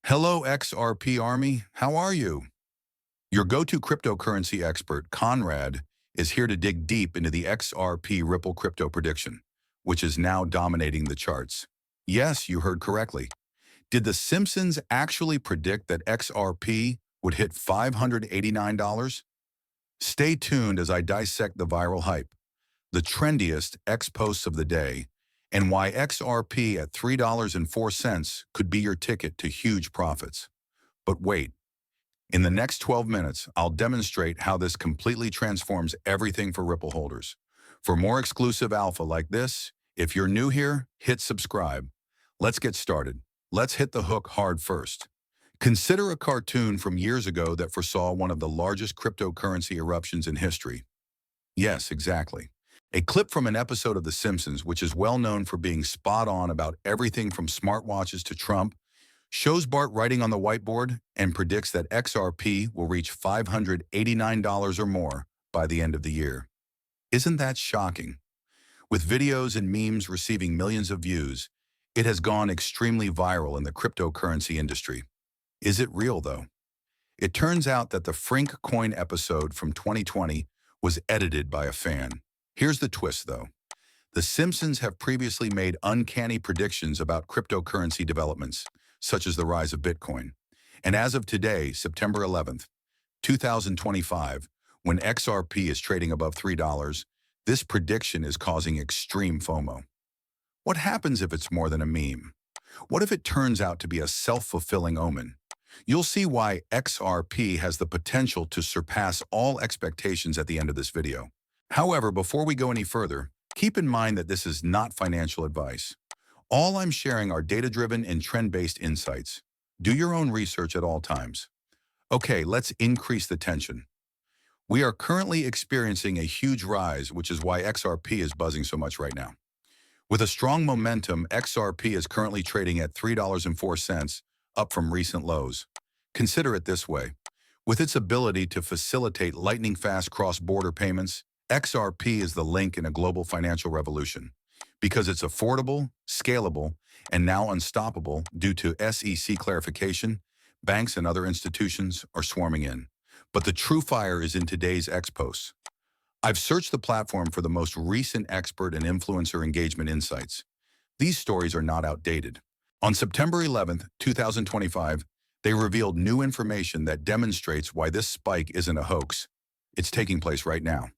Hello, XRP Army. How are you? Your go-to cryptocurrency expert, Conrad, is here to dig deep into the XRP Ripple crypto prediction, which is now dominating the charts. Yes, you heard correctly. Did the Simpsons actually predict that XRP would hit $589? Stay tuned as I dissect the viral hype, the trendiest X posts of the day, and why XRP at $3.04 could be your ticket to huge profits. But wait. In the next 12 minutes, I'll demonstrate how this completely transforms everything for Ripple holders. For more exclusive alpha like this, if you're new here, hit subscribe. Let's get started. Let's hit the hook hard first. Consider a cartoon from years ago that foresaw one of the largest cryptocurrency eruptions in history. Yes, exactly. A clip from an episode of The Simpsons, which is well known for being spot on about everything from smartwatches to Trump, shows Bart writing on the whiteboard and predicts that XRP will reach $589 or more by the end of the year. Isn't that shocking? With videos and memes receiving millions of views, it has gone extremely viral in the cryptocurrency industry. Is it real, though? It turns out that the Frink coin episode from 2020 was edited by a fan. Here's the twist, though. The Simpsons have previously made uncanny predictions about cryptocurrency developments, such as the rise of Bitcoin. And as of today, September 11th, 2025, when XRP is trading above $3, this prediction is causing extreme FOMO. What happens if it's more than a meme? What if it turns out to be a self-fulfilling omen? You'll see why XRP has the potential to surpass all expectations at the end of this video. However, before we go any further, keep in mind that this is not financial advice. All I'm sharing are data-driven and trend-based insights. Do your own research at all times. Okay, let's increase the tension. We are currently experiencing a huge rise, which is why XRP is buzzing so much right now. With a strong momentum, XRP is currently trading at $3.04, up from recent lows. Consider it this way. With its ability to facilitate lightning-fast cross-border payments, XRP is the link in a global financial revolution. Because it's affordable, scalable, and now unstoppable due to SEC clarification, banks and other institutions are swarming in. But the true fire is in today's X posts. I've searched the platform for the most recent expert and influencer engagement insights. These stories are not outdated. On September 11th, 2025, they revealed new information that demonstrates why this spike isn't a hoax. It's taking place right now.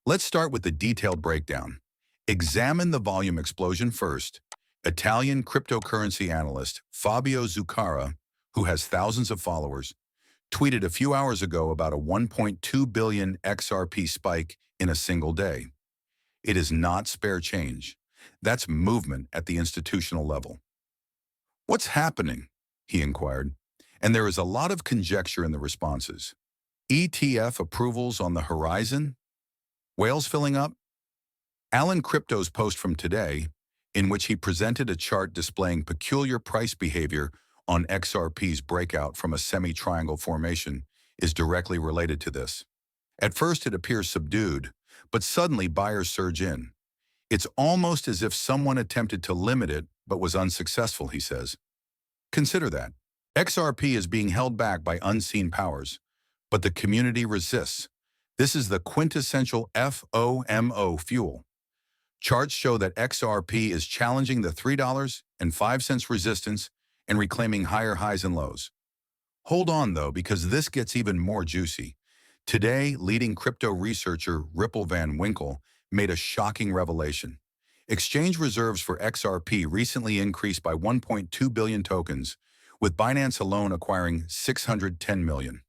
Let's start with the detailed breakdown. Examine the volume explosion first. Italian cryptocurrency analyst Fabio Zuccara, who has thousands of followers, tweeted a few hours ago about a 1.2 billion XRP spike in a single day. It is not spare change. That's movement at the institutional level. What's happening? He inquired. And there is a lot of conjecture in the responses. ETF approvals on the horizon? Whales filling up? Alan Crypto's post from today, in which he presented a chart displaying peculiar price behavior on XRP's breakout from a semi-triangle formation, is directly related to this. At first it appears subdued, but suddenly buyers surge in. It's almost as if someone attempted to limit it but was unsuccessful, he says. Consider that. XRP is being held back by unseen powers, but the community resists. This is the quintessential FOMO fuel. Charts show that XRP is challenging the $3.05 resistance and reclaiming higher highs and lows. Hold on, though, because this gets even more juicy. Today, leading crypto researcher Ripple Van Winkle made a shocking revelation. Exchange reserves for XRP recently increased by 1.2 billion tokens, with Binance alone acquiring 610 million.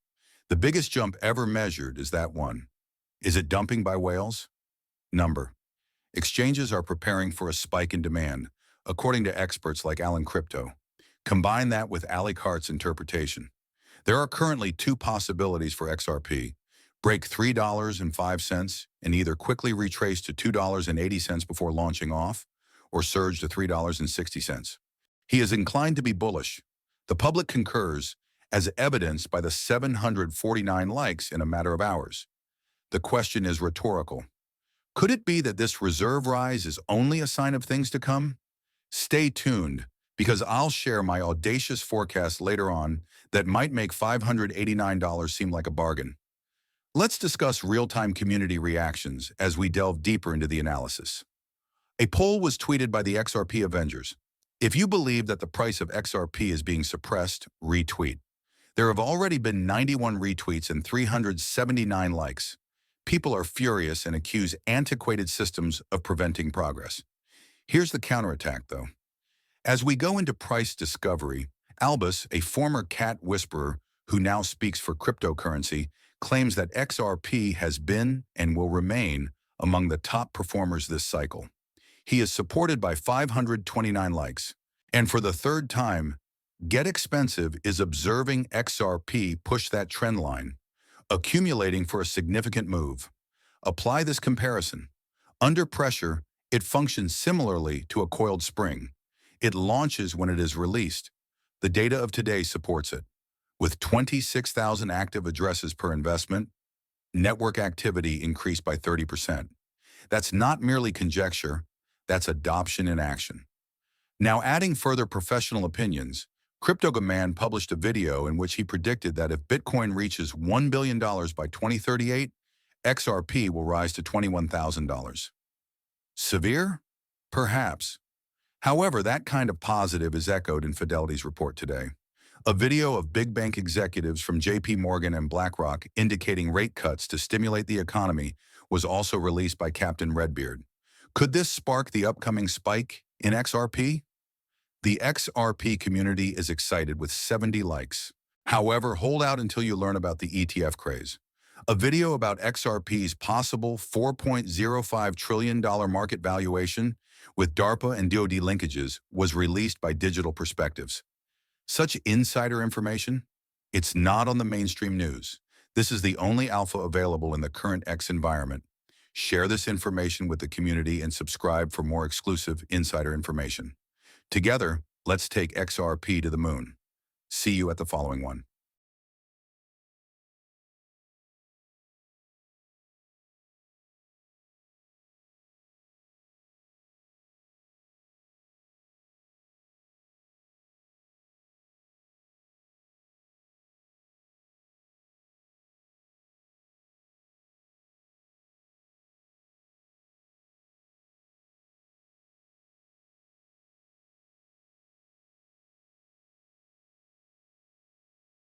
The biggest jump ever measured is that one. Is it dumping by whales? Number. Exchanges are preparing for a spike in demand, according to experts like Alan Crypto. Combine that with Ali Cart's interpretation. There are currently two possibilities for XRP. Break $3.05 and either quickly retrace to $2.80 before launching off, or surge to $3.60. He is inclined to be bullish. The public concurs, as evidenced by the 749 likes in a matter of hours. The question is rhetorical. Could it be that this reserve rise is only a sign of things to come? Stay tuned, because I'll share my audacious forecast later on that might make $589 seem like a bargain. Let's discuss real-time community reactions as we delve deeper into the analysis. A poll was tweeted by the XRP Avengers. If you believe that the price of XRP is being suppressed, retweet. There have already been 91 retweets and 379 likes. People are furious and accuse antiquated systems of preventing progress. Here's the counterattack, though. As we go into price discovery, Albus, a former cat whisperer who now speaks for cryptocurrency, claims that XRP has been and will remain among the top performers this cycle. He is supported by 529 likes. And for the third time, Get Expensive is observing XRP push that trend line, accumulating for a significant move. Apply this comparison. Under pressure, it functions similarly to a coiled spring. It launches when it is released. The data of today supports it. With 26,000 active addresses per investment, network activity increased by 30%. That's not merely conjecture, that's adoption in action. Now, adding further professional opinions, CryptoGaman published a video in which he predicted that if Bitcoin reaches $1 billion by 2038, XRP will rise to $21,000. Severe? Perhaps. However, that kind of positive is echoed in Fidelity's report today. A video of big bank executives from JP Morgan and BlackRock indicating rate cuts to stimulate the economy was also released by Captain Redbeard. Could this spark the upcoming spike in XRP? The XRP community is excited with 70 likes. However, hold out until you learn about the ETF craze. A video about XRP's possible $4.05 trillion market valuation with DARPA and DoD linkages was released by Digital Perspectives. Such insider information? It's not on the mainstream news. This is the only alpha available in the current X environment. Share this information with the community and subscribe for more exclusive insider information. Together, let's take XRP to the moon. See you at the following one.